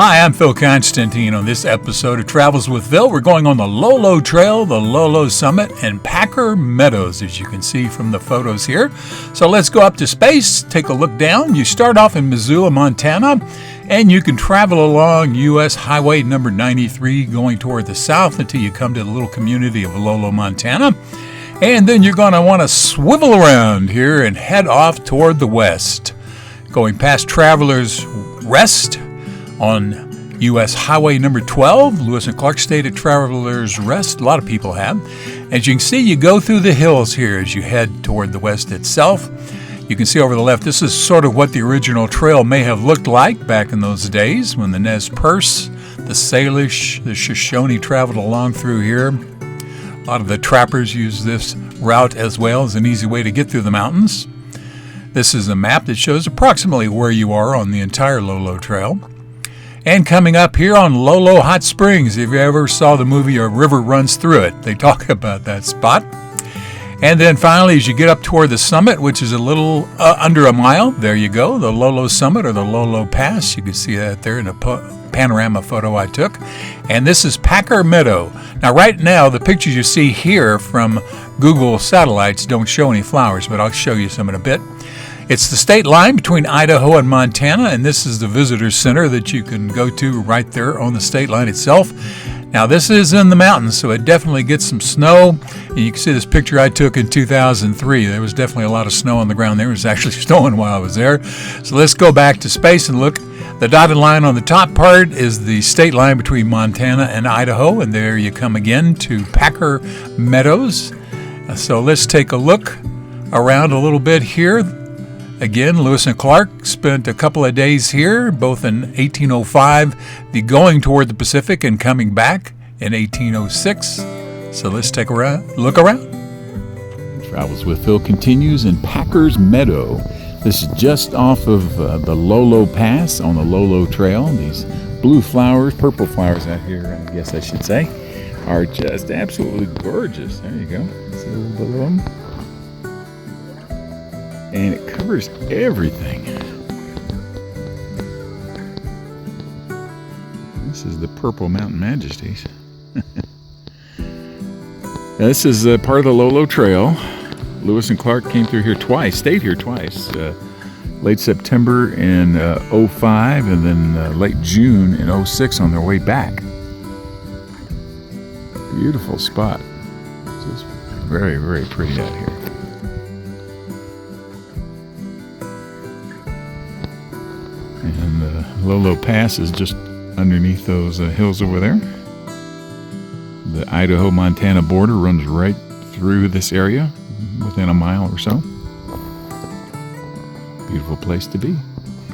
Hi, I'm Phil Constantine. On this episode of Travels with Phil, we're going on the Lolo Trail, the Lolo Summit, and Packer Meadows, as you can see from the photos here. So let's go up to space, take a look down. You start off in Missoula, Montana, and you can travel along U.S. Highway number 93 going toward the south until you come to the little community of Lolo, Montana. And then you're going to want to swivel around here and head off toward the west, going past Travelers Rest on U.S. Highway number 12. Lewis and Clark stayed at Travelers Rest. A lot of people have. As you can see, you go through the hills here as you head toward the west itself. You can see over the left, this is sort of what the original trail may have looked like back in those days when the Nez Perce, the Salish, the Shoshone traveled along through here. A lot of the trappers use this route as well as an easy way to get through the mountains. This is a map that shows approximately where you are on the entire Lolo Trail. And coming up here on Lolo Hot Springs, if you ever saw the movie A River Runs Through It, they talk about that spot. And then finally, as you get up toward the summit, which is a little under a mile, there you go, the Lolo Summit or the Lolo Pass. You can see that there in a panorama photo I took. And this is Packer Meadow. Now, right now, the pictures you see here from Google satellites don't show any flowers, but I'll show you some in a bit. It's the state line between Idaho and Montana, and this is the visitor center that you can go to right there on the state line itself. Now, this is in the mountains, so it definitely gets some snow. And you can see this picture I took in 2003. There was definitely a lot of snow on the ground there. It was actually snowing while I was there. So let's go back to space and look. The dotted line on the top part is the state line between Montana and Idaho, and there you come again to Packer Meadows. So let's take a look around a little bit here. Again, Lewis and Clark spent a couple of days here, both in 1805, going toward the Pacific and coming back in 1806. So let's take a look around. Travels with Phil continues in Packer's Meadow. This is just off of the Lolo Pass on the Lolo Trail. These blue flowers, purple flowers out here, I guess I should say, are just absolutely gorgeous. There you go. See a little bit of them. And it covers everything. This is the Purple Mountain Majesties. This is part of the Lolo Trail. Lewis and Clark came through here twice, stayed here twice. Late September in 05 and then late June in 06 on their way back. Beautiful spot. Just very, very pretty out here. And the Lolo Pass is just underneath those hills over there. The Idaho-Montana border runs right through this area, within a mile or so. Beautiful place to be.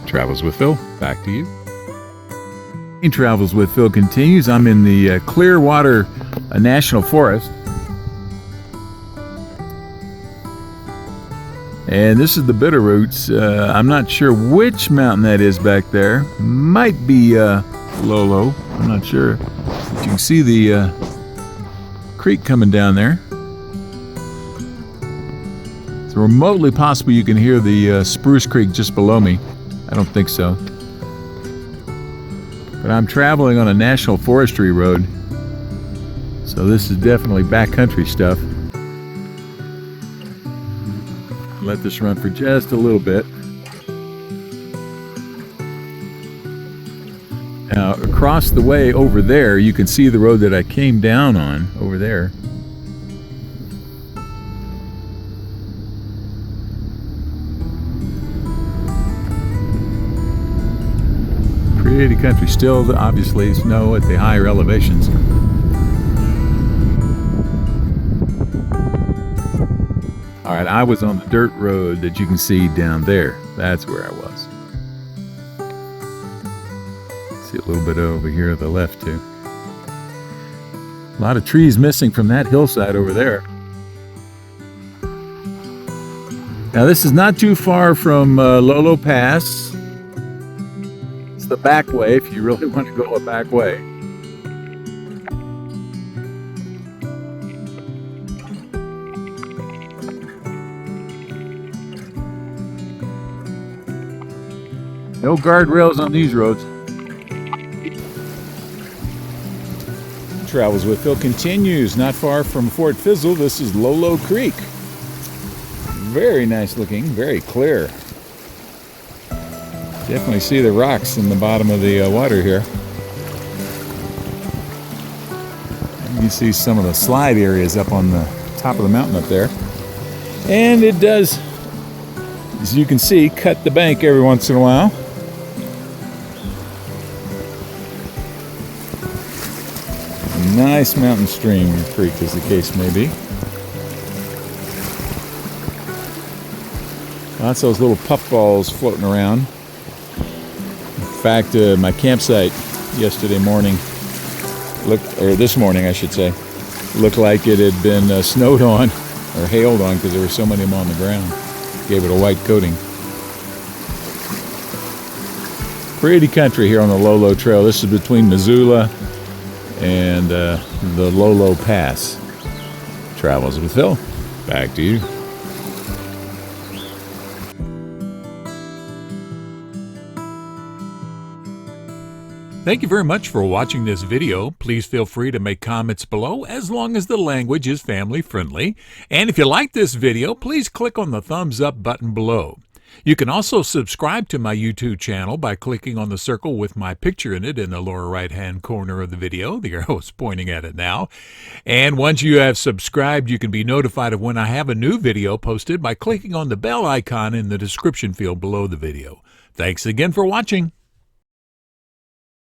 Travels with Phil, back to you. Travels with Phil continues. I'm in the Clearwater National Forest. And this is the Bitterroots. I'm not sure which mountain that is back there. Might be Lolo. I'm not sure. But you can see the creek coming down there. It's remotely possible you can hear the Spruce Creek just below me. I don't think so. But I'm traveling on a national forestry road. So this is definitely backcountry stuff. Let this run for just a little bit. Now, across the way over there, you can see the road that I came down on over there. Pretty country. Still, obviously, snow at the higher elevations. All right, I was on the dirt road that you can see down there. That's where I was. See a little bit over here to the left, too. A lot of trees missing from that hillside over there. Now, this is not too far from Lolo Pass. It's the back way if you really want to go a back way. No guardrails on these roads. Travels with Phil continues not far from Fort Fizzle. This is Lolo Creek. Very nice looking, very clear. Definitely see the rocks in the bottom of the water here. You can see some of the slide areas up on the top of the mountain up there. And it does, as you can see, cut the bank every once in a while. Nice mountain stream or creek, as the case may be. Lots of those little puffballs floating around. In fact, my campsite yesterday morning this morning, I should say, looked like it had been snowed on or hailed on because there were so many of them on the ground. Gave it a white coating. Pretty country here on the Lolo Trail. This is between Missoula and the Lolo Pass. Travels with Phil. Back to you. Thank you very much for watching this video. Please feel free to make comments below as long as the language is family friendly. And if you like this video, please click on the thumbs up button below. You can also subscribe to my YouTube channel by clicking on the circle with my picture in it in the lower right hand corner of the video. The arrow is pointing at it now. And once you have subscribed, you can be notified of when I have a new video posted by clicking on the bell icon in the description field below the video. Thanks again for watching.